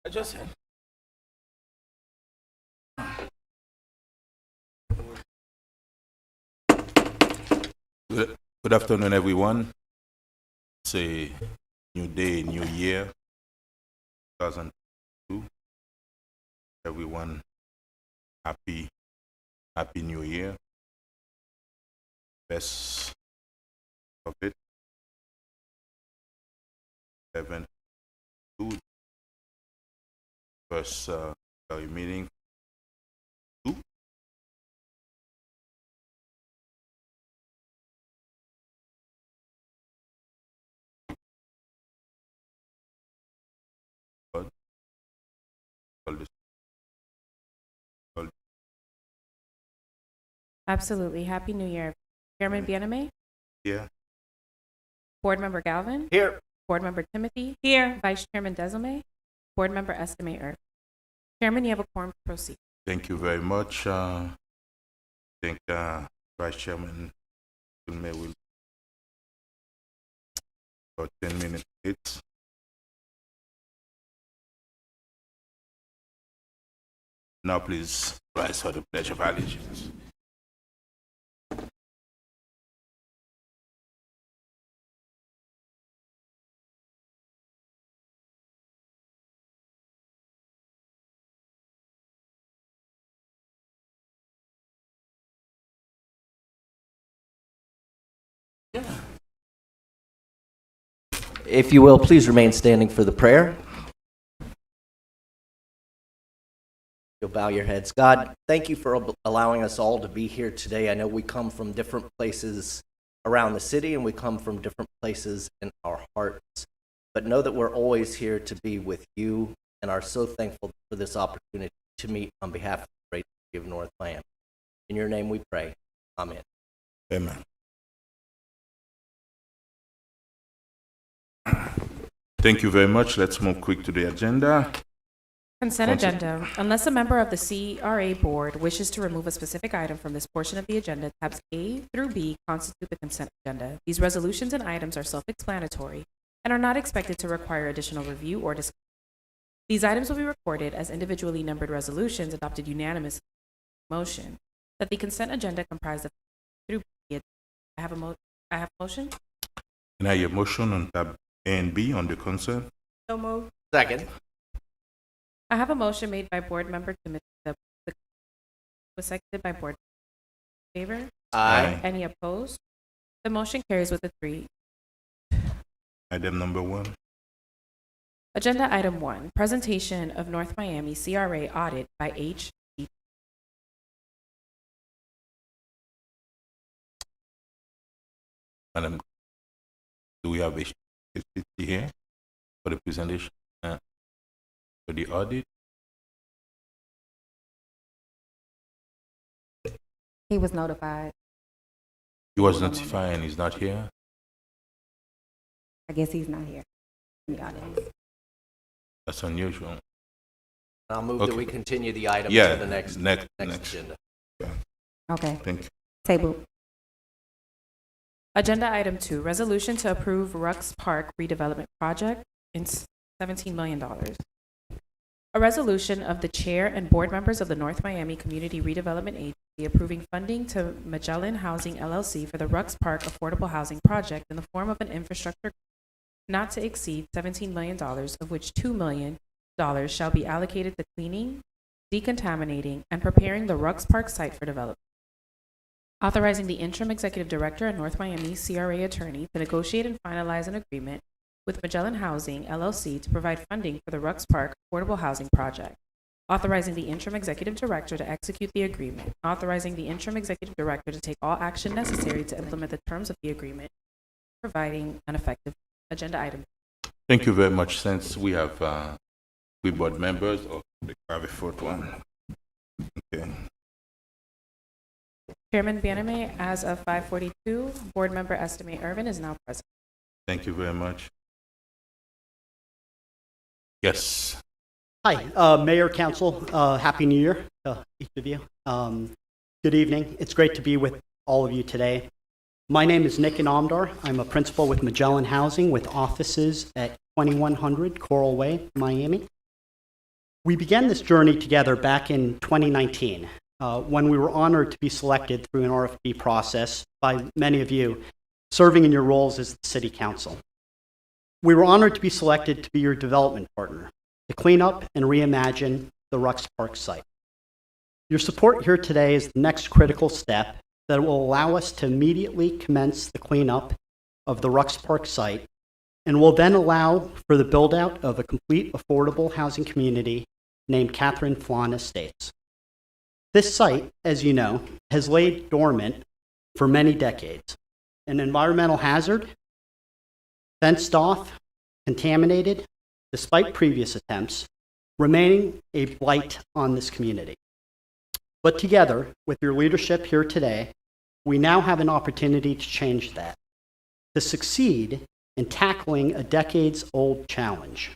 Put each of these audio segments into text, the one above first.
I just said. Good afternoon, everyone. It's a new day, new year, 2002. Everyone, happy new year. Best of it. 7 2 first CRA meeting 2. Absolutely. Happy New Year. Chairman Bieneme, Yeah. Board Member Galvin, Here. Board Member Timothy, Here. Vice Chairman Desome, Board Member Estime Irvin. Chairman, you have a quorum to proceed. Thank you very much. I think Vice Chairman May will about 10 minutes late. Now please rise for the Pledge of Allegiance. If you will, please remain standing for the prayer. You'll bow your heads. God, thank you for allowing us all to be here today. I know we come from different places around the city and we come from different places in our hearts, but know that we're always here to be with you and are so thankful for this opportunity to meet on behalf of the great city of North Miami. In your name we pray. Amen. Amen. Thank you very much. Let's move quick to the agenda. Consent agenda. Unless a member of the CRA Board wishes to remove a specific item from this portion of the agenda, tabs A through B constitute the consent agenda. These resolutions and items are self-explanatory and are not expected to require additional review or discussion. These items will be recorded as individually numbered resolutions adopted unanimously. Motion that the consent agenda comprised of through B. I have a motion. Can I hear a motion on tab A and B on the consent? So moved. Second. I have a motion made by Board Member Timothy, was seconded by Board Member. Favor? Aye. Any opposed? The motion carries with a 3. Item number 1. Agenda item 1, presentation of North Miami CRA audit by H. Madam, do we have a here for the presentation for the audit? He was notified. He was notified and he's not here. I guess he's not here in the audience. That's unusual. I'll move Okay. that we continue the item Yeah, to the next agenda. Okay. Thank you. Table. Agenda item 2, resolution to approve Rux Park redevelopment project in $17 million. A resolution of the chair and board members of the North Miami Community Redevelopment Agency approving funding to Magellan Housing LLC for the Rux Park affordable housing project in the form of an infrastructure not to exceed $17 million, of which $2 million shall be allocated to cleaning, decontaminating, and preparing the Rux Park site for development. Authorizing the interim executive director and North Miami CRA attorney to negotiate and finalize an agreement with Magellan Housing LLC to provide funding for the Rux Park affordable housing project. Authorizing the interim executive director to execute the agreement. Authorizing the interim executive director to take all action necessary to implement the terms of the agreement. Providing an effective agenda item. Thank you very much. Since we have we board members, or the have a fourth one. Okay. Chairman Bieneme, as of 5:42, board member Estime Irvin is now present. Thank you very much. Yes. Hi, Mayor, Council, Happy New Year to each of you. Good evening. It's great to be with all of you today. My name is Nick Inamdar. I'm a principal with Magellan Housing with offices at 2100 Coral Way, Miami. We began this journey together back in 2019 when we were honored to be selected through an RFP process by many of you serving in your roles as the City Council. We were honored to be selected to be your development partner to clean up and reimagine the Rucks Park site. Your support here today is the next critical step that will allow us to immediately commence the cleanup of the Rucks Park site and will then allow for the build-out of a complete affordable housing community named Catherine Flon Estates. This site, as you know, has laid dormant for many decades. An environmental hazard, fenced off, contaminated, despite previous attempts, remaining a blight on this community. But together, with your leadership here today, we now have an opportunity to change that, to succeed in tackling a decades-old challenge.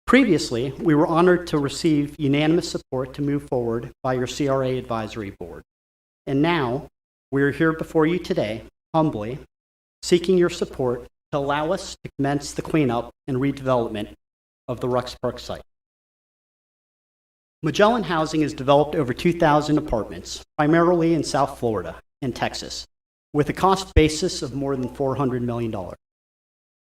Previously, we were honored to receive unanimous support to move forward by your CRA Advisory Board. And now, we are here before you today, humbly, seeking your support to allow us to commence the cleanup and redevelopment of the Rucks Park site. Magellan Housing has developed over 2,000 apartments, primarily in South Florida and Texas, with a cost basis of more than $400 million.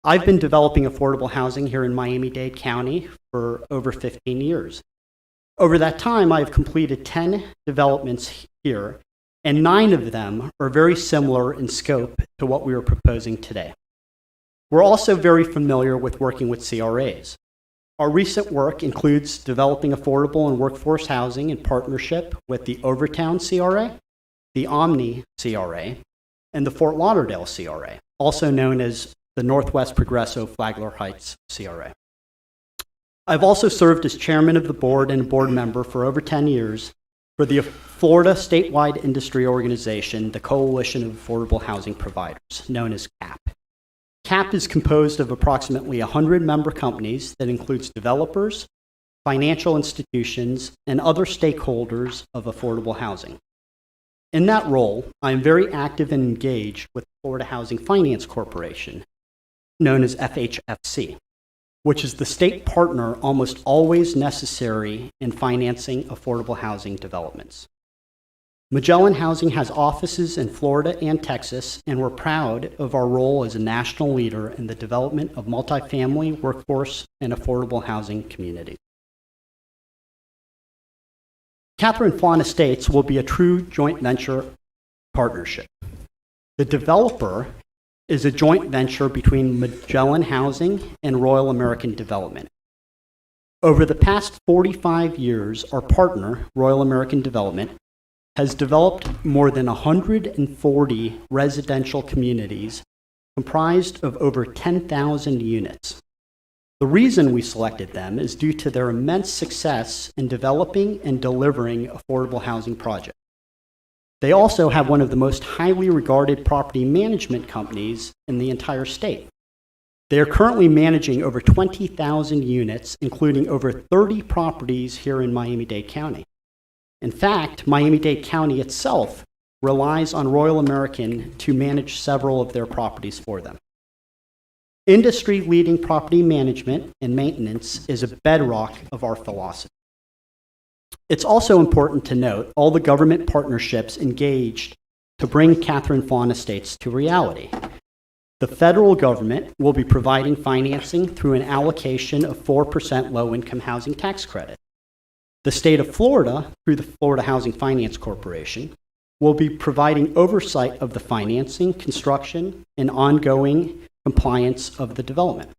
I've been developing affordable housing here in Miami-Dade County for over 15 years. Over that time, I've completed 10 developments here, and 9 of them are very similar in scope to what we are proposing today. We're also very familiar with working with CRAs. Our recent work includes developing affordable and workforce housing in partnership with the Overtown CRA, the Omni CRA, and the Fort Lauderdale CRA, also known as the Northwest Progresso Flagler Heights CRA. I've also served as chairman of the board and a board member for over 10 years for the Florida statewide industry organization, the Coalition of Affordable Housing Providers, known as CAP. CAP is composed of approximately 100 member companies that includes developers, financial institutions, and other stakeholders of affordable housing. In that role, I am very active and engaged with Florida Housing Finance Corporation, known as FHFC, which is the state partner almost always necessary in financing affordable housing developments. Magellan Housing has offices in Florida and Texas, and we're proud of our role as a national leader in the development of multifamily, workforce, and affordable housing communities. Catherine Flon Estates will be a true joint venture partnership. The developer is a joint venture between Magellan Housing and Royal American Development. Over the past 45 years, our partner, Royal American Development, has developed more than 140 residential communities comprised of over 10,000 units. The reason we selected them is due to their immense success in developing and delivering affordable housing projects. They also have one of the most highly regarded property management companies in the entire state. They are currently managing over 20,000 units, including over 30 properties here in Miami-Dade County. In fact, Miami-Dade County itself relies on Royal American to manage several of their properties for them. Industry-leading property management and maintenance is a bedrock of our philosophy. It's also important to note all the government partnerships engaged to bring Catherine Flon Estates to reality. The federal government will be providing financing through an allocation of 4% low-income housing tax credit. The state of Florida, through the Florida Housing Finance Corporation, will be providing oversight of the financing, construction, and ongoing compliance of the development.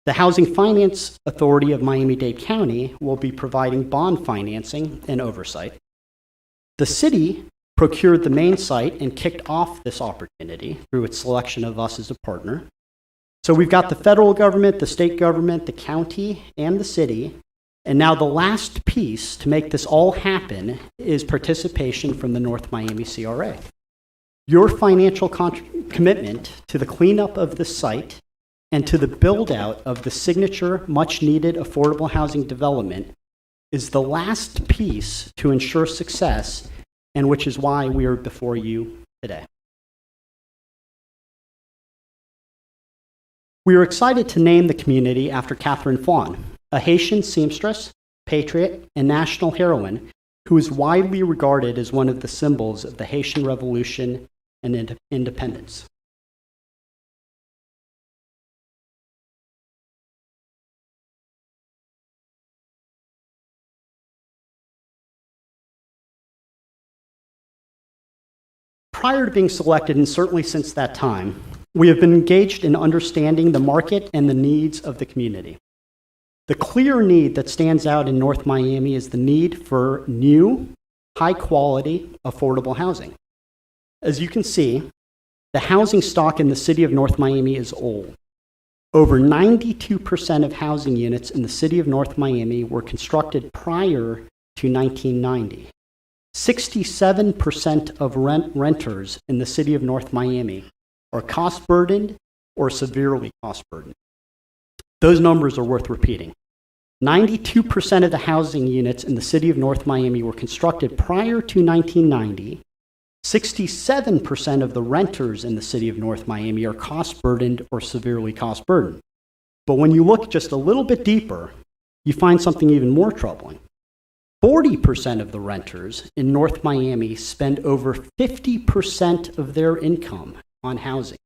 The Housing Finance Authority of Miami-Dade County will be providing bond financing and oversight. The city procured the main site and kicked off this opportunity through its selection of us as a partner. So we've got the federal government, the state government, the county, and the city. And now the last piece to make this all happen is participation from the North Miami CRA. Your financial commitment to the cleanup of the site and to the build-out of the signature, much-needed affordable housing development is the last piece to ensure success, and which is why we are before you today. We are excited to name the community after Catherine Flon, a Haitian seamstress patriot, and national heroine who is widely regarded as one of the symbols of the Haitian Revolution and independence. Prior to being selected, and certainly since that time, we have been engaged in understanding the market and the needs of the community. The clear need that stands out in North Miami is the need for new, high-quality, affordable housing. As you can see, the housing stock in the city of North Miami is old. Over 92% of housing units in the city of North Miami were constructed prior to 1990. 67% of renters in the city of North Miami are cost-burdened or severely cost-burdened. Those numbers are worth repeating. 92% of the housing units in the city of North Miami were constructed prior to 1990. 67% of the renters in the city of North Miami are cost-burdened or severely cost-burdened. But when you look just a little bit deeper, you find something even more troubling. 40% of the renters in North Miami spend over 50% of their income on housing.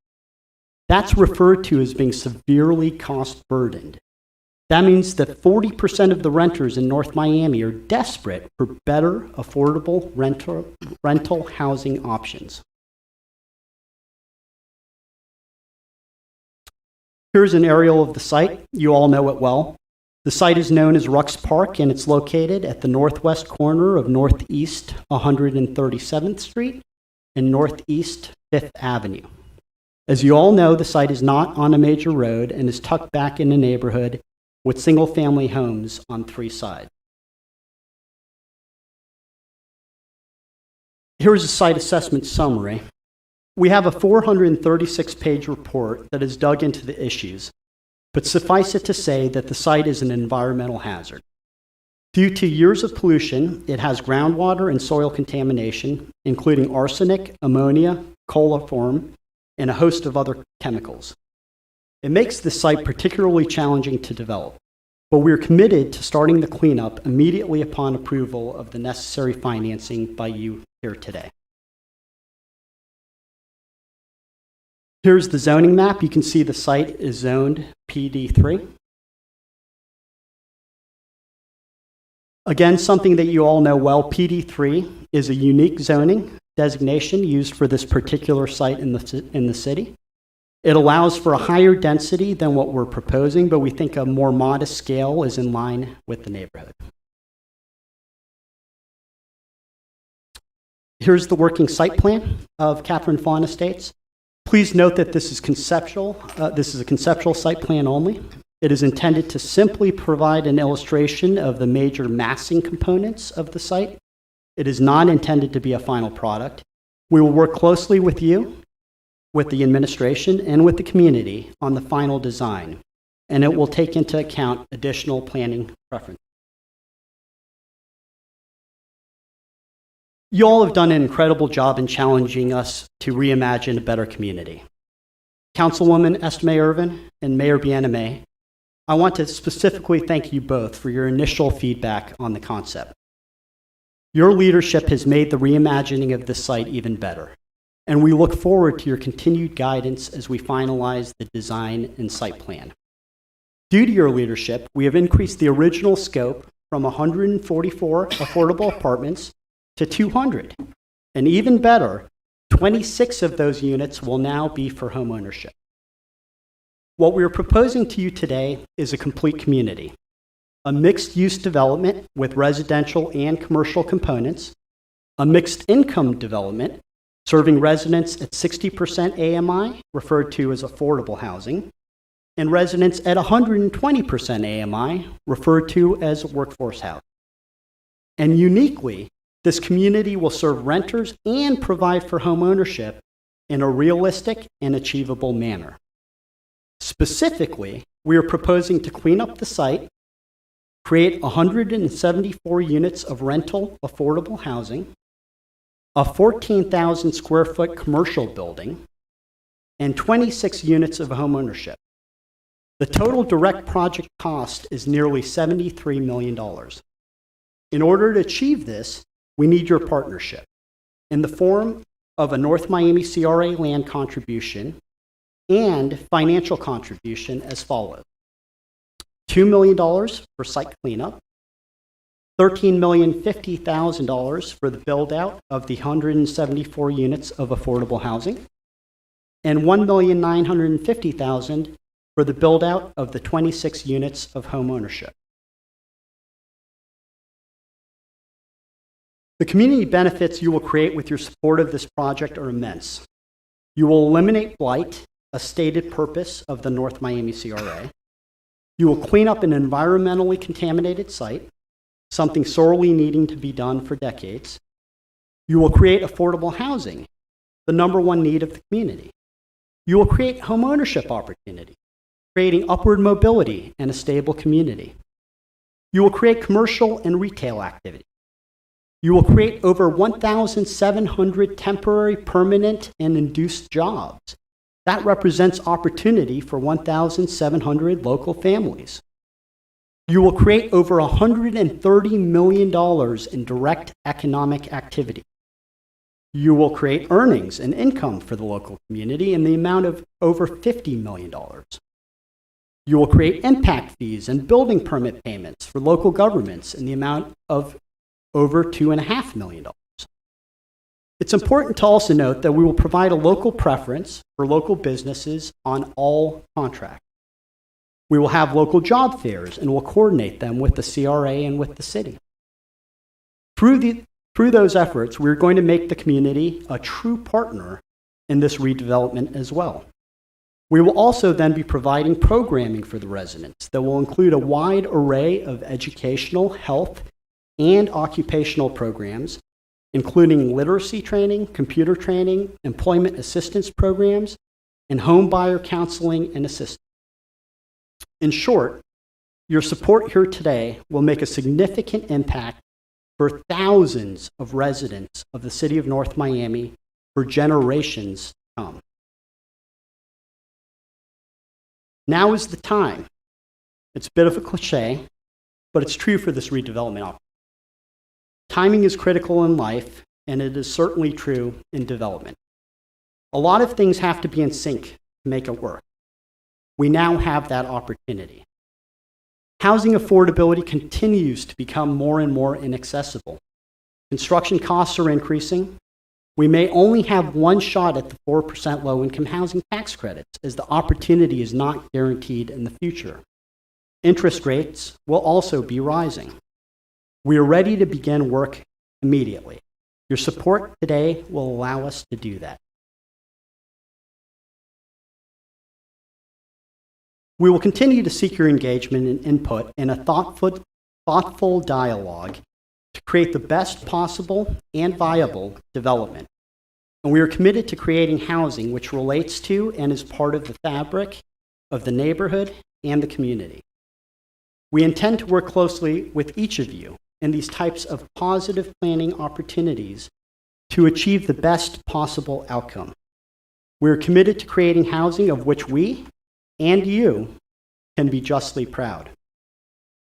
That's referred to as being severely cost-burdened. That means that 40% of the renters in North Miami are desperate for better, affordable rental housing options. Here's an aerial of the site. You all know it well. The site is known as Rux Park, and it's located at the northwest corner of Northeast 137th Street and Northeast 5th Avenue. As you all know, the site is not on a major road and is tucked back in a neighborhood with single-family homes on 3 sides. Here's a site assessment summary. We have a 436-page report that has dug into the issues, but suffice it to say that the site is an environmental hazard. Due to years of pollution, it has groundwater and soil contamination, including arsenic, ammonia, coliform, and a host of other chemicals. It makes the site particularly challenging to develop, but we're committed to starting the cleanup immediately upon approval of the necessary financing by you here today. Here's the zoning map. You can see the site is zoned PD3. Again, something that you all know well, PD3 is a unique zoning designation used for this particular site in the city. It allows for a higher density than what we're proposing, but we think a more modest scale is in line with the neighborhood. Here's the working site plan of Catherine Flon Estates. Please note that this is conceptual. This is a conceptual site plan only. It is intended to simply provide an illustration of the major massing components of the site. It is not intended to be a final product. We will work closely with you, with the administration, and with the community on the final design, and it will take into account additional planning preferences. You all have done an incredible job in challenging us to reimagine a better community. Councilwoman Estime Irvin and Mayor Bieneme, I want to specifically thank you both for your initial feedback on the concept. Your leadership has made the reimagining of this site even better, and we look forward to your continued guidance as we finalize the design and site plan. Due to your leadership, we have increased the original scope from 144 affordable apartments to 200. And even better, 26 of those units will now be for homeownership. What we are proposing to you today is a complete community, a mixed-use development with residential and commercial components, a mixed-income development serving residents at 60% AMI, referred to as affordable housing, and residents at 120% AMI, referred to as workforce housing. And uniquely, this community will serve renters and provide for homeownership in a realistic and achievable manner. Specifically, we are proposing to clean up the site, create 174 units of rental affordable housing, a 14,000 square foot commercial building, and 26 units of homeownership. The total direct project cost is nearly $73 million. In order to achieve this, we need your partnership in the form of a North Miami CRA land contribution and financial contribution as follows. $2 million for site cleanup, $13,050,000 for the build-out of the 174 units of affordable housing, and $1,950,000 for the build-out of the 26 units of home ownership. The community benefits you will create with your support of this project are immense. You will eliminate blight, a stated purpose of the North Miami CRA. You will clean up an environmentally contaminated site, something sorely needing to be done for decades. You will create affordable housing, the #1 need of the community. You will create home ownership opportunity, creating upward mobility and a stable community. You will create commercial and retail activity. You will create over 1,700 temporary, permanent, and induced jobs. That represents opportunity for 1,700 local families. You will create over $130 million in direct economic activity. You will create earnings and income for the local community in the amount of over $50 million. You will create impact fees and building permit payments for local governments in the amount of over $2.5 million. It's important to also note that we will provide a local preference for local businesses on all contracts. We will have local job fairs and will coordinate them with the CRA and with the city. Through those efforts, we're going to make the community a true partner in this redevelopment as well. We will also then be providing programming for the residents that will include a wide array of educational, health, and occupational programs, including literacy training, computer training, employment assistance programs, and home buyer counseling and assistance. In short, your support here today will make a significant impact for thousands of residents of the city of North Miami for generations to come. Now is the time. It's a bit of a cliche, but it's true for this redevelopment opportunity. Timing is critical in life, and it is certainly true in development. A lot of things have to be in sync to make it work. We now have that opportunity. Housing affordability continues to become more and more inaccessible. Construction costs are increasing. We may only have one shot at the 4% low-income housing tax credits, as the opportunity is not guaranteed in the future. Interest rates will also be rising. We are ready to begin work immediately. Your support today will allow us to do that. We will continue to seek your engagement and input in a thoughtful dialogue to create the best possible and viable development. And we are committed to creating housing which relates to and is part of the fabric of the neighborhood and the community. We intend to work closely with each of you in these types of positive planning opportunities to achieve the best possible outcome. We are committed to creating housing of which we and you can be justly proud.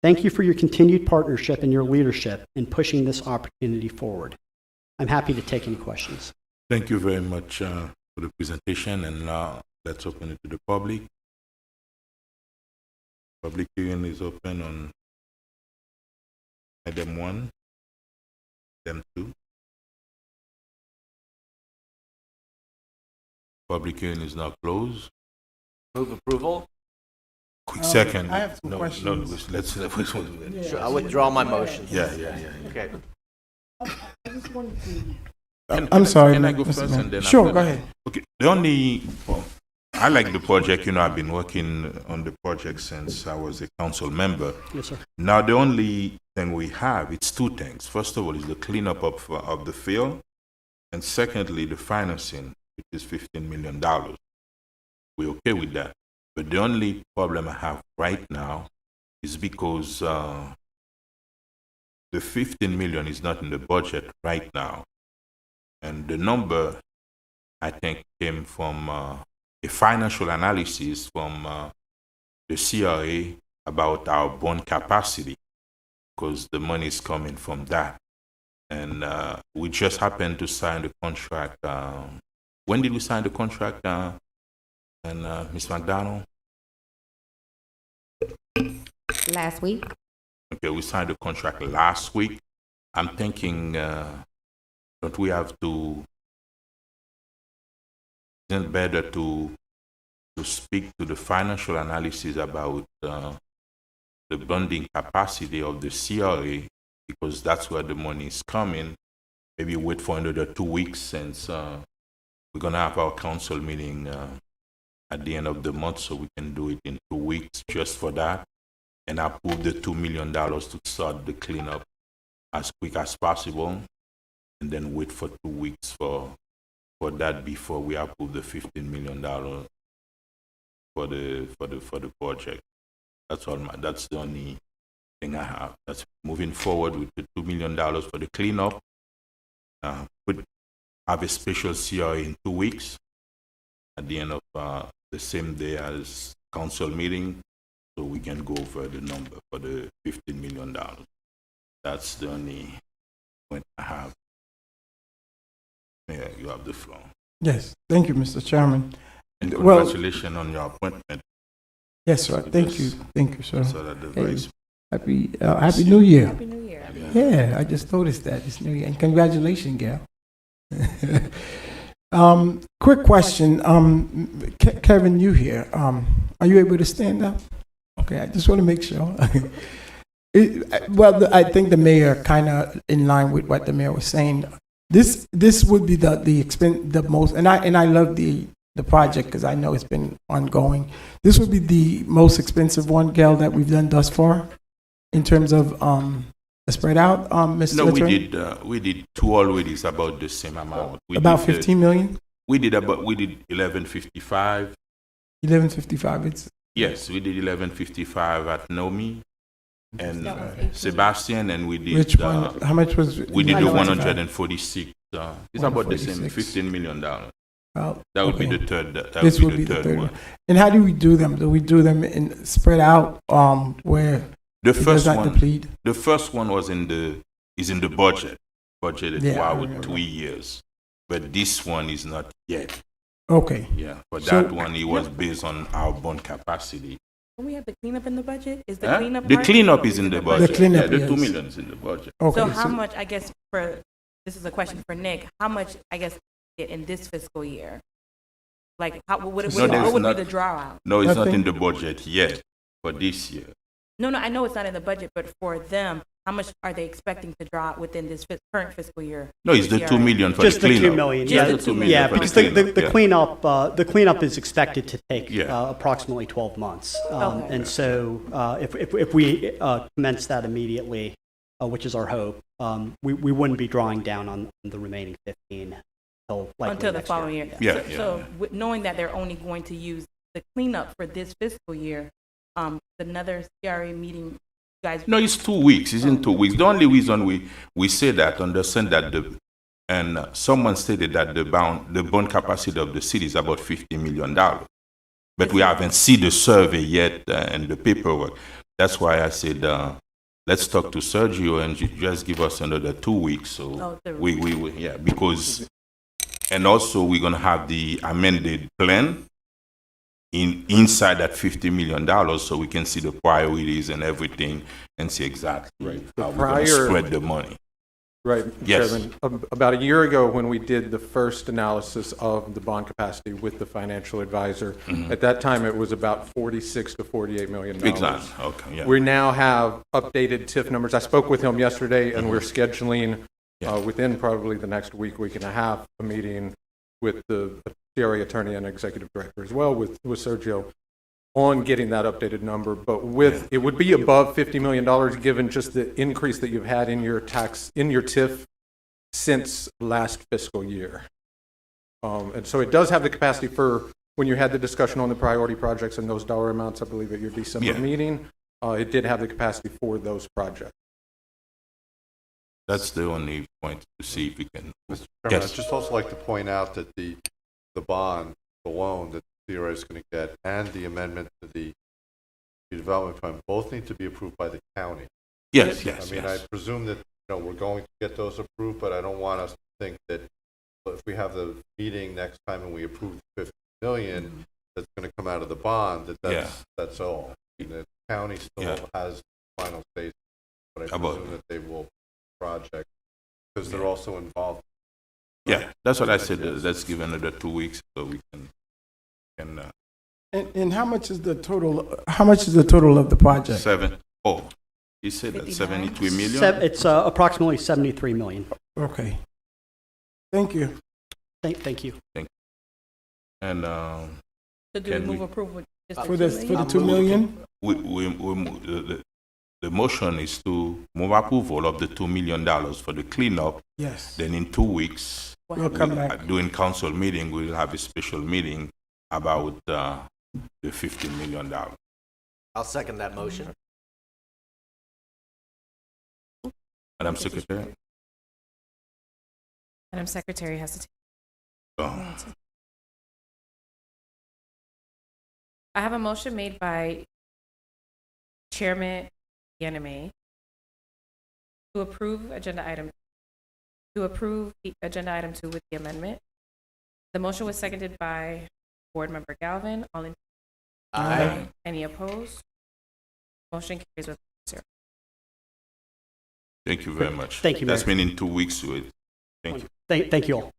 Thank you for your continued partnership and your leadership in pushing this opportunity forward. I'm happy to take any questions. Thank you very much for the presentation, and now let's open it to the public. Public hearing is open on item 1, item 2. Public hearing is now closed. Move approval. Quick second. I have some no, questions. No, let's Sure, I withdraw my motion. yeah. Okay. I'm sorry, Can I go Mr. first Mayor. and then Sure, after go that? ahead. Okay. The only, I like the project. I've been working on the project since I was a council member. Yes, sir. Now, the only thing we have, it's two things. First of all, is the cleanup of the field, and secondly, the financing, which is $15 million. We're okay with that. But the only problem I have right now is because the $15 million is not in the budget right now. And the number, I think, came from a financial analysis from the CRA about our bond capacity, because the money is coming from that. And we just happened to sign the contract. When did we sign the contract, and Ms. McDonald? Last week? Okay, we signed the contract last week. I'm thinking, don't we have to, isn't it better to speak to the financial analysis about the bonding capacity of the CRA, because that's where the money is coming. Maybe wait for another 2 weeks, since we're gonna have our council meeting at the end of the month, so we can do it in 2 weeks just for that, and approve the $2 million to start the cleanup as quick as possible, and then wait for 2 weeks for that before we approve the $15 million for the project. That's all. That's the only thing I have. That's moving forward with the $2 million for the cleanup. Have a special CRA in 2 weeks at the end of the same day as council meeting, so we can go over the number for the $15 million. That's the only point I have. Yeah, you have the floor. Yes, thank you, Mr. Chairman. And Well- congratulations on your appointment. Yes, sir. Thank you, sir. So that the Hey. vice. Happy New Year. Happy New Year. Yeah, I just noticed that it's New Year, and congratulations, Gail. Quick question, Kevin, you here? Are you able to stand up? Okay, I just want to make sure. I think the mayor kind of in line with what the mayor was saying. This would be the most, and I love the project because I know it's been ongoing. This would be the most expensive one, Gail, that we've done thus far, in terms of spread out. Mr. No, Attorney? we did two already. It's about the same amount. We About did 15 million, we did 1155. 1155. It's Yes, we did 1155 at Nomi and Sebastian, and we did. which one? How much was? We did the 1155? 146. It's about the same, 146. $15 million. Well, That would okay. be the third. That This would be the third one. And how do we do them? Do we do them in spread out? Where The it does first not one. deplete? The first one was in the budget. Budgeted Yeah, for I our remember. 3 years, but this one is not yet. Okay. Yeah, for So- that one, it was based on our bond capacity. When we have the cleanup in the budget, is the Huh? cleanup The part- cleanup is in the budget. The cleanup, yeah, the yes. 2 million is in the budget. Okay. So how much, I guess, this is a question for Nick, how much, I guess, in this fiscal year? Like, what would No, there's be not- the draw out? No, it's not Nothing. in the budget yet for this year. No, I know it's not in the budget, but for them, how much are they expecting to draw out within this current fiscal year? No, it's the CRA? 2 million for Just the the cleanup. 2 million. Just Yeah, the the 2 million yeah, for because cleanup, the yeah. the cleanup is expected to take Yeah. approximately 12 months. Okay. And so if we commence that immediately, which is our hope, we wouldn't be drawing down on the remaining 15 likely Until the next following year? Yeah, So knowing that they're only going to use the cleanup for this fiscal year, another CRA meeting, you guys. No, it's 2 weeks. It's in 2 weeks. The only reason we say that, understand that someone stated that the bond capacity of the city is about $50 million. But we haven't seen the survey yet and the paperwork. That's why I said, let's talk to Sergio and just give us another 2 weeks. So yeah, because, and also we're going to have the amended plan inside that $50 million, so we can see the priorities and everything and see exactly how we're going to spread the money. Right, Yes. Chairman. About a year ago, when we did the first analysis of the bond capacity with the financial advisor, at that time it was about $46 to $48 million. Exactly. Okay. Yeah. We now have updated TIF numbers. I spoke with him yesterday, and we're scheduling Yeah. within probably the next week and a half, a meeting with the CRA attorney and executive director as well, with Sergio, on getting that updated number. But it would be above $50 million, given just the increase that you've had in your TIF since last fiscal year. And so it does have the capacity for, when you had the discussion on the priority projects and those dollar amounts, I believe at your December Yeah. meeting, it did have the capacity for those projects. That's the only point to see if we can. Mr. Chairman, Yes. I'd just also like to point out that the bond, the loan that the CRA is going to get, and the amendment to the redevelopment plan both need to be approved by the county. Yes, I yes, mean, yes. I presume that, we're going to get those approved, but I don't want us to think that if we have the meeting next time and we approve the 50 million, that's going to come out of the bond, that's all. I mean, the county still has final say, but I About- presume that they will project, because they're also involved. Yeah, that's what I said. Let's give another 2 weeks so we can And how much is the total? How much is the total of the project? seven. Oh, he said that 59. 73 million? It's approximately 73 million. Okay. Thank you. Thank you. And So do we Can move we- approval? just For the this, 2 for the million? 2 million? the motion is to move approval of the $2 million for the cleanup. Yes. Then in 2 weeks, We'll come back. during council meeting, we'll have a special meeting about the $15 million. I'll second that motion. Madam Secretary? Madam Secretary has to take. Oh, I have a motion made by Chairman Yaname to approve the agenda item 2 with the amendment. The motion was seconded by Board Member Galvin. All in Aye. Any opposed? Motion carries with 0. thank you very much. Thank you, That's Mayor. been in 2 weeks. Thank you. Thank you all.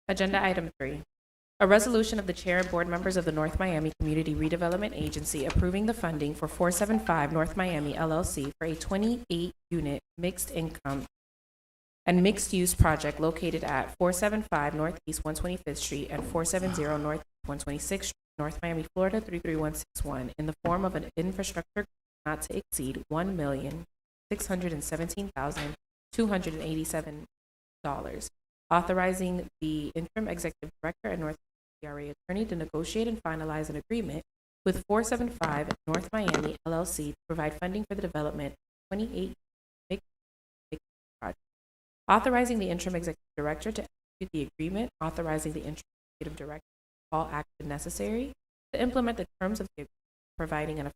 Agenda item 3. A resolution of the chair and board members of the North Miami Community Redevelopment Agency approving the funding for 475 North Miami LLC for a 28-unit mixed income and mixed-use project located at 475 Northeast 125th Street and 470 Northeast 126th Street, North Miami, Florida 33161, in the form of an infrastructure not to exceed $1,617,287, authorizing the interim executive director and North CRA attorney to negotiate and finalize an agreement with 475 North Miami LLC to provide funding for the development of 28 mixed projects. Authorizing the interim executive director to execute the agreement, authorizing the interim executive director to all action necessary to implement the terms of the agreement, providing an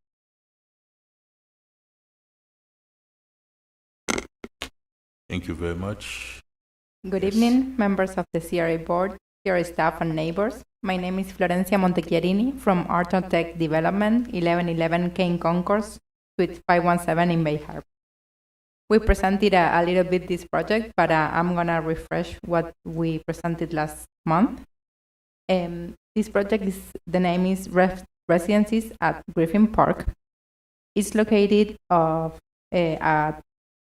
Thank you very much. Good Yes. evening, members of the CRA Board, CRA staff, and neighbors. My name is Florencia Montechiarini from Art and Tech Development, 1111 Kane Concourse, Suite 517 in Bay Harbor. We presented a little bit this project, but I'm going to refresh what we presented last month. This project the name is Residences at Griffin Park. It's located at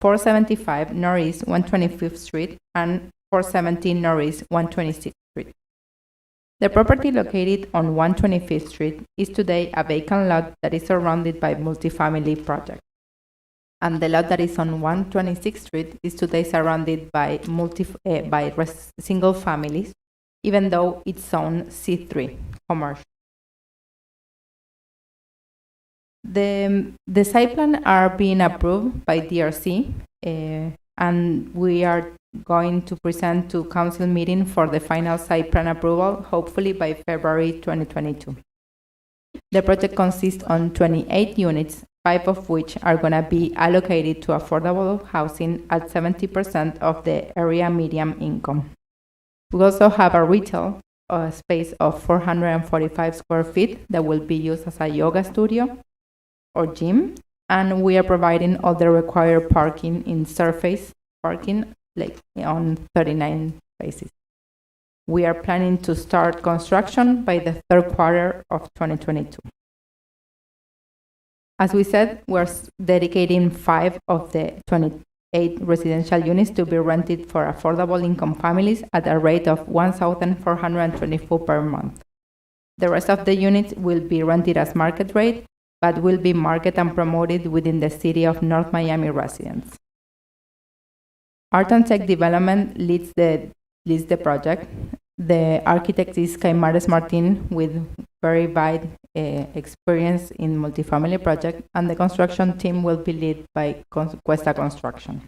475 Northeast 125th Street and 417 Northeast 126th Street. The property located on 125th Street is today a vacant lot that is surrounded by multifamily projects. And the lot that is on 126th Street is today surrounded by single families, even though it's zone C3, commercial. The site plan are being approved by DRC, and we are going to present to council meeting for the final site plan approval, hopefully by February 2022. The project consists on 28 units, 5 of which are going to be allocated to affordable housing at 70% of the area median income. We also have a retail space of 445 square feet that will be used as a yoga studio or gym, and we are providing all the required parking in surface parking, like on 39 spaces. We are planning to start construction by the third quarter of 2022. As we said, we're dedicating 5 of the 28 residential units to be rented for affordable income families at a rate of $1,424 per month. The rest of the units will be rented as market rate, but will be marketed and promoted within the city of North Miami residents. Art and Tech Development leads the project. The architect is Caimares Martin with very wide experience in multifamily project, and the construction team will be led by Cuesta Construction.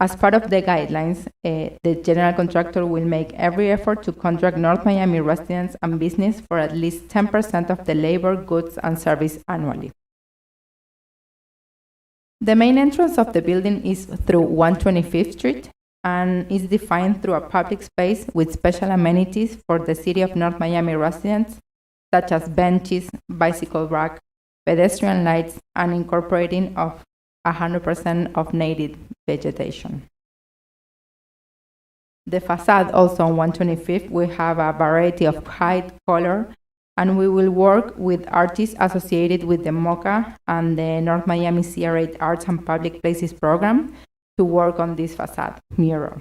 As part of the guidelines, the general contractor will make every effort to contract North Miami residents and business for at least 10% of the labor, goods, and service annually. The main entrance of the building is through 125th Street and is defined through a public space with special amenities for the City of North Miami residents, such as benches, bicycle rack, pedestrian lights, and incorporating of 100% of native vegetation. The facade also on 125th will have a variety of height, color, and we will work with artists associated with the MOCA and the North Miami CRA Arts and Public Places program to work on this facade mural.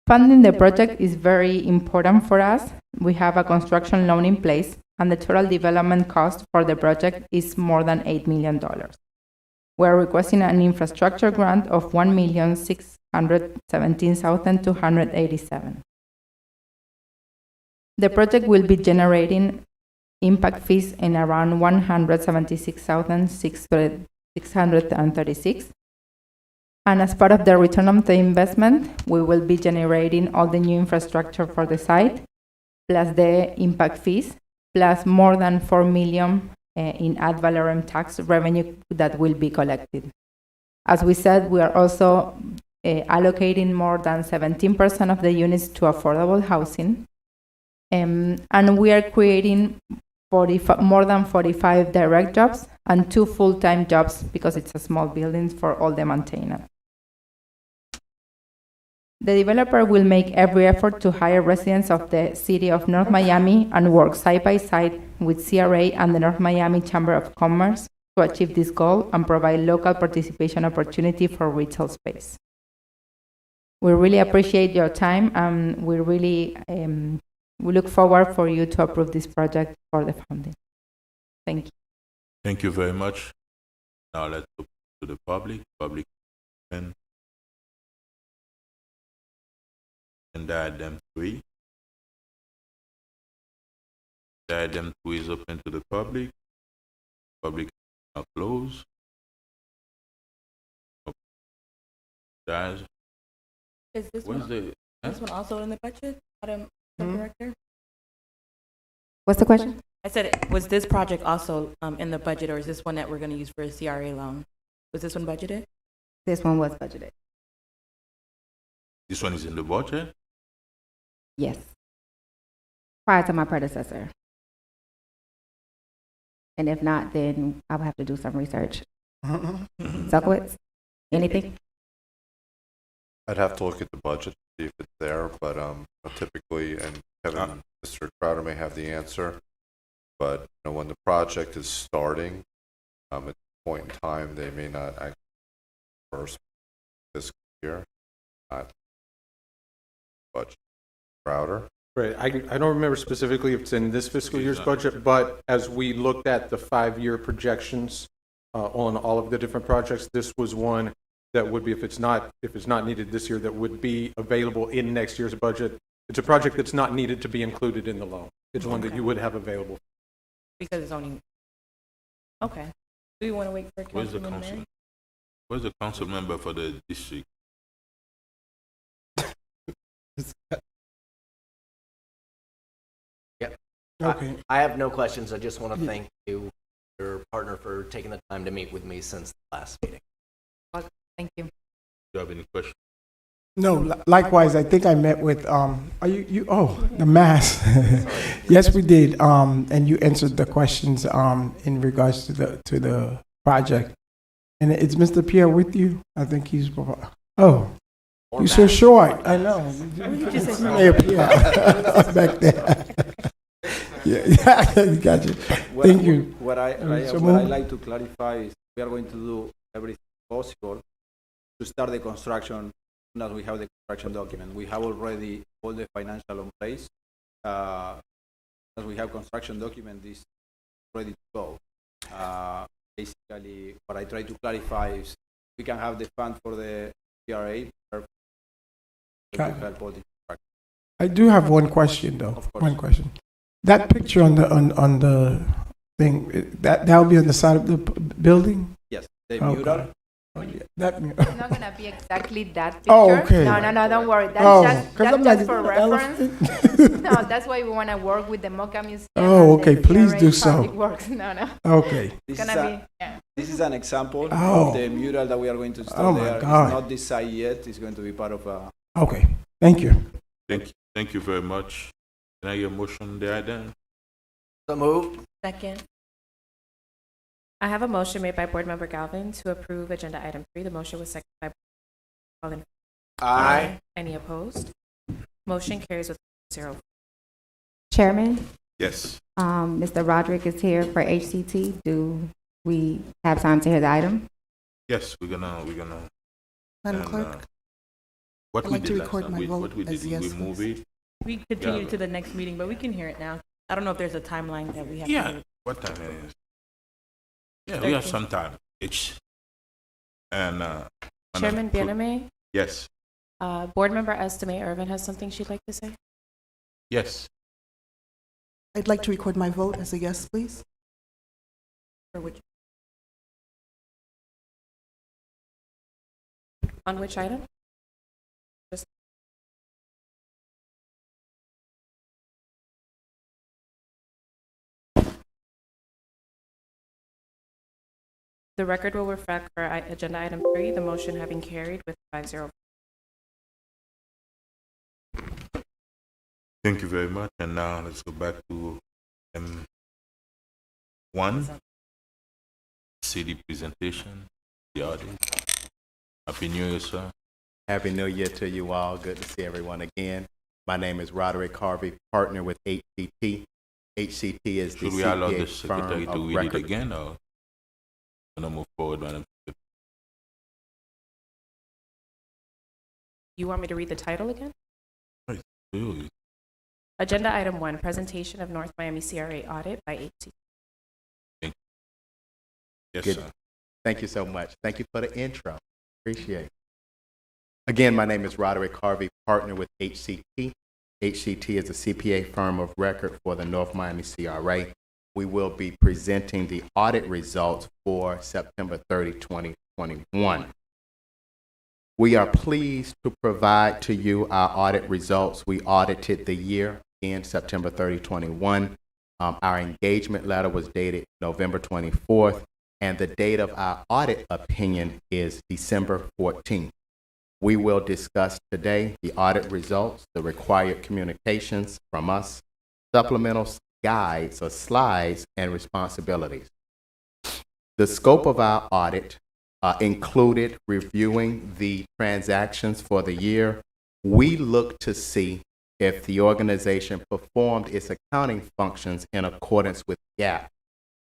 Funding the project is very important for us. We have a construction loan in place, and the total development cost for the project is more than $8 million. We're requesting an infrastructure grant of $1,617,287. The project will be generating impact fees in around $176,636. And as part of the return on the investment, we will be generating all the new infrastructure for the site, plus the impact fees, plus more than $4 million in ad valorem tax revenue that will be collected. As we said, we are also allocating more than 17% of the units to affordable housing, and we are creating more than 45 direct jobs and 2 full-time jobs because it's a small building for all the maintenance. The developer will make every effort to hire residents of the City of North Miami and work side by side with CRA and the North Miami Chamber of Commerce to achieve this goal and provide local participation opportunity for retail space. We really appreciate your time, and we look forward for you to approve this project for the funding. Thank you. Thank you very much. Now let's open to the public. And item 3. Item 2 is open to the public. Public now closed. Guys, Is this when's one, the this one also in the budget, Madam Director? What's the question? I said, was this project also in the budget, or is this one that we're going to use for a CRA loan? Was this one budgeted? This one was budgeted. this one is in the budget? Yes. Prior to my predecessor. And if not, then I would have to do some research. Zuckowitz, anything? I'd have to look at the budget, see if it's there, but typically, and Kevin, Mr. Crowder may have the answer, but you know, when the project is starting, at the point in time, they may not actually first fiscal year, not budget. Crowder? Right, I don't remember specifically if it's in this fiscal year's budget, but as we looked at the 5-year projections on all of the different projects, this was one that would be, if it's not needed this year, that would be available in next year's budget. It's a project that's not needed to be included in the loan. It's one that you would have available. Because it's only, okay. Do you want to wait for Where's the Councilman council? Mary? Where's the council member for the district? Okay. I have no questions. I just want to thank you, your partner, for taking the time to meet with me since the last meeting. Thank you. Do you have any questions? No, likewise, I think I met with, are the mass. Yes, we did. And you answered the questions, in regards to the project. And it's Mr. Pierre with you? I think he's, you're so short. I know. Mayor Pierre. Back there. Yeah, gotcha. Thank you. What I like to clarify is we are going to do everything possible to start the construction as we have the construction document. We have already all the financial in place. As we have construction document, this is ready to go. Basically, what I try to clarify is we can have the fund for the CRA. I do have one question, though. Of course. One question. That picture on the thing, that will be on the side of the building? Yes, the Okay. mural Oh, yeah, that mirror. It's not gonna be exactly that picture. Oh, okay. No, don't worry. That's Oh, just, 'cause that's I'm just like, for is that an reference. elephant? No, that's why we wanna work with the Mocha Museum. Oh, and okay, the please CRA do so. Public Works. No. Okay. This It's is, gonna a, be, yeah. this is an example Oh. of the mural that we are going to install Oh my there. God. It's not decided yet. It's going to be part of a. Okay. Thank you. Thank you very much. Can I get a motion there then? So moved. Second. I have a motion made by Board Member Galvin to approve Agenda Item 3. The motion was seconded by all in. Aye. Any opposed? Motion carries with 0. Chairman, Yes. Mr. Roderick is here for HCT. Do we have time to hear the item? Yes, we're gonna. Madam and, Clerk, what I'd we like to did last record time, my vote what we as did, yes, we move please. it. We continue Yeah. to the next meeting, but we can hear it now. I don't know if there's a timeline that we have. Yeah. To What time it is? Yeah, we have 13. some time. And Chairman Biename, Yes. Board Member Estimate Irvin has something she'd like to say. Yes. I'd like to record my vote as a yes, please. For which? On which item? Just the record will reflect for Agenda Item 3, the motion having carried with 5-0. Thank you very much. And now let's go back to M1, city presentation, the audit. Happy New Year, sir. Happy New Year to you all. Good to see everyone again. My name is Roderick Harvey, partner with HCT. HCT is the Should we allow the CPA secretary firm to of read it record. again, or gonna move forward, Madam? You want me to read the title again? Really? Agenda Item 1, Presentation of North Miami CRA Audit by HT. Yes, Good. sir. Thank you so much. Thank you for the intro. Appreciate it. Again, my name is Roderick Harvey, partner with HCT. HCT is a CPA firm of record for the North Miami CRA. We will be presenting the audit results for September 30, 2021. We are pleased to provide to you our audit results. We audited the year in September 30, 2021. Our engagement letter was dated November 24th, and the date of our audit opinion is December 14th. We will discuss today the audit results, the required communications from us, supplemental guides or slides, and responsibilities. The scope of our audit included reviewing the transactions for the year. We looked to see if the organization performed its accounting functions in accordance with GAAP.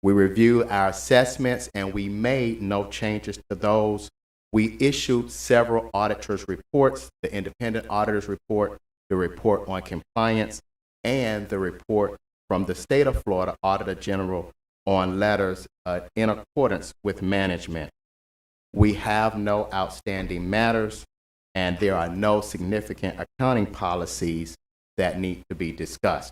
We reviewed our assessments and we made no changes to those. We issued several auditors' reports, the independent auditor's report, the report on compliance, and the report from the state of Florida Auditor General on letters in accordance with management. We have no outstanding matters, and there are no significant accounting policies that need to be discussed.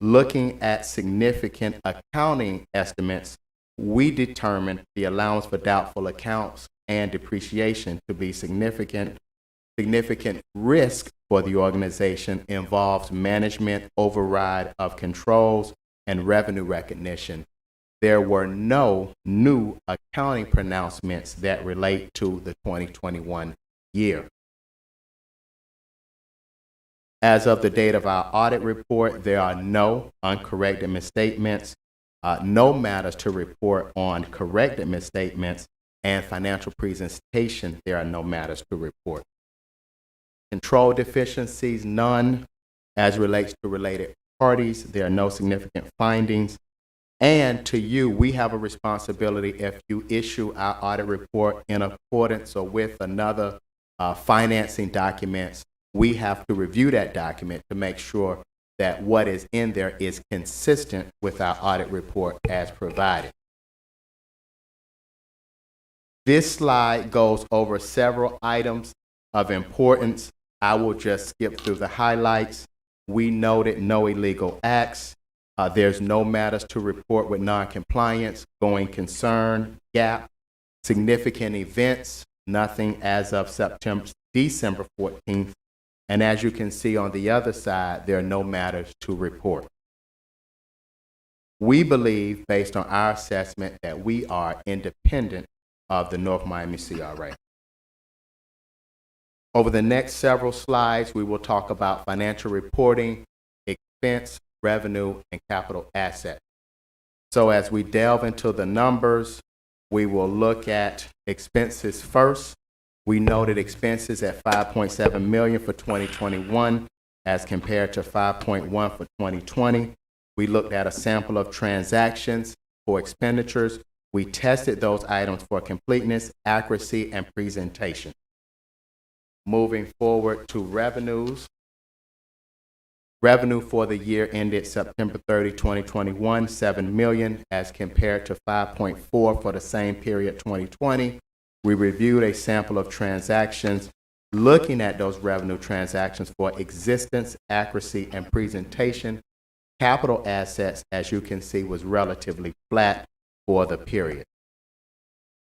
Looking at significant accounting estimates, we determined the allowance for doubtful accounts and depreciation to be significant risk for the organization involves management override of controls and revenue recognition. There were no new accounting pronouncements that relate to the 2021 year. As of the date of our audit report, there are no uncorrected misstatements, no matters to report on corrected misstatements, and financial presentation, there are no matters to report. Control deficiencies, none. As relates to related parties, there are no significant findings. And to you, we have a responsibility if you issue our audit report in accordance or with another financing documents, we have to review that document to make sure that what is in there is consistent with our audit report as provided. This slide goes over several items of importance. I will just skip through the highlights. We noted no illegal acts. There's no matters to report with non-compliance, going concern, gap, Significant events, nothing as of December 14th. And as you can see on the other side, there are no matters to report. We believe, based on our assessment, that we are independent of the North Miami CRA. Over the next several slides, we will talk about financial reporting, expense, revenue, and capital assets. So as we delve into the numbers, we will look at expenses first. We noted expenses at $5.7 million for 2021 as compared to $5.1 for 2020. We looked at a sample of transactions for expenditures. We tested those items for completeness, accuracy, and presentation. Moving forward to revenues. Revenue for the year ended September 30, 2021, $7 million as compared to $5.4 for the same period 2020. We reviewed a sample of transactions, looking at those revenue transactions for existence, accuracy, and presentation. Capital assets, as you can see, was relatively flat for the period.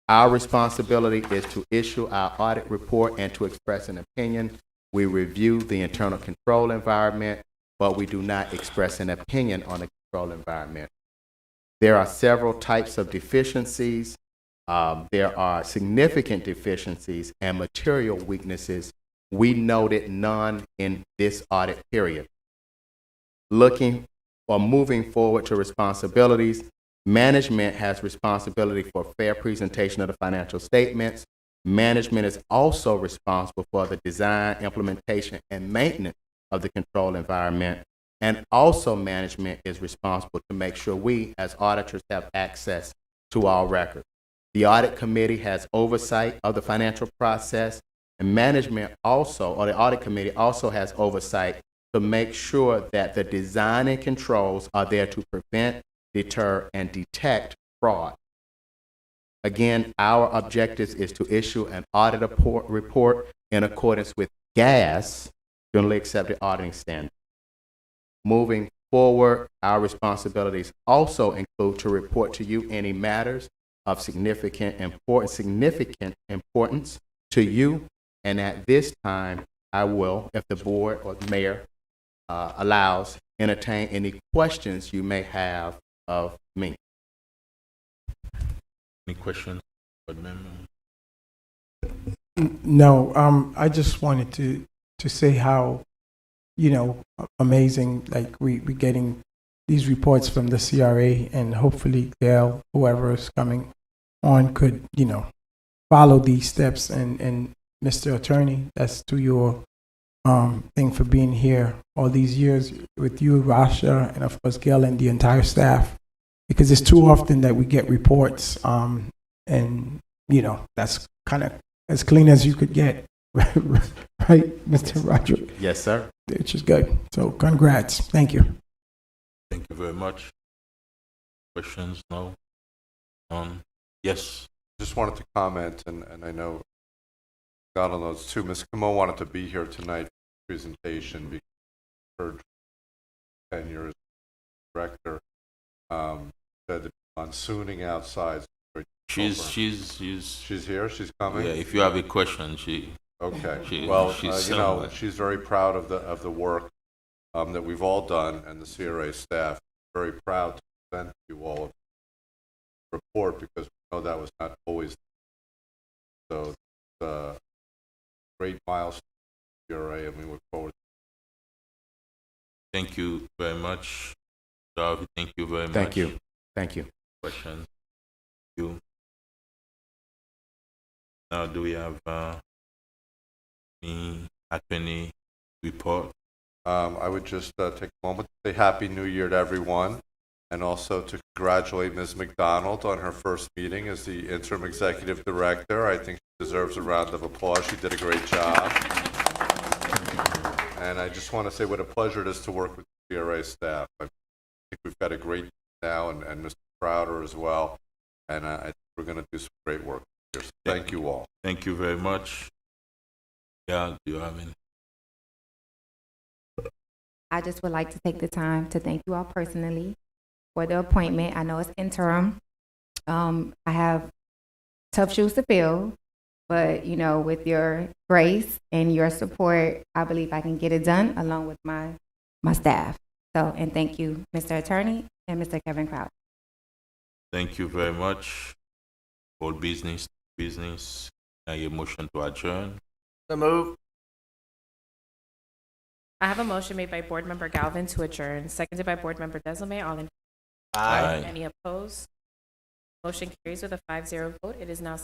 Our responsibility is to issue our audit report and to express an opinion. We review the internal control environment, but we do not express an opinion on the control environment. There are several types of deficiencies. There are significant deficiencies and material weaknesses. We noted none in this audit period. Looking or moving forward to responsibilities, management has responsibility for fair presentation of the financial statements. Management is also responsible for the design, implementation, and maintenance of the control environment. And also management is responsible to make sure we as auditors have access to all records. The audit committee has oversight of the financial process, and management also, or the audit committee also has oversight to make sure that the design and controls are there to prevent, deter, and detect fraud. Again, our objective is to issue an audit report in accordance with GAS, Generally Accepted Auditing Standards. Moving forward, our responsibilities also include to report to you any matters of significant importance to you. And at this time, I will, if the board or the mayor allows, entertain any questions you may have of me. Any questions, board member? No, I just wanted to say how, amazing, like we're getting these reports from the CRA, and hopefully Gail, whoever is coming on, could, follow these steps. And Mr. Attorney, that's to your thing for being here all these years with you, Rasha, and of course Gail and the entire staff, because it's too often that we get reports, and that's kind of as clean as you could get, right, Mr. Roderick? Yes, sir. Which is good. So congrats. Thank you. Thank you very much. Questions? No? Yes. Just wanted to comment, and I know God knows too, Ms. Camo wanted to be here tonight for the presentation because her tenure as director said the monsooning outside. She's here. She's coming. Yeah. If you have a question, okay. She's she's very proud of the work that we've all done, and the CRA staff. Very proud to present to you all a report because we know that was not always. So, great milestone for CRA, and we look forward. Thank you very much, Darby. Thank you very much. Thank you. Thank you. Questions? You. Now, do we have any attorney report? I would just take a moment to say Happy New Year to everyone, and also to congratulate Ms. McDonald on her first meeting as the interim executive director. I think she deserves a round of applause. She did a great job. And I just want to say what a pleasure it is to work with the CRA staff. I think we've got a great team now, and Mr. Crowder as well. And I think we're going to do some great work here. So thank you all. Thank you very much. Yeah, do you have any? I just would like to take the time to thank you all personally for the appointment. I know it's interim. I have tough shoes to fill, but, you know, with your grace and your support, I believe I can get it done along with my staff. So, and thank you, Mr. Attorney and Mr. Kevin Kraut. Thank you very much. All business. Now your motion to adjourn. So move. I have a motion made by Board Member Galvin to adjourn, seconded by Board Member Desalme. All in Aye. Any opposed? Motion carries with a 5-0 vote. It is now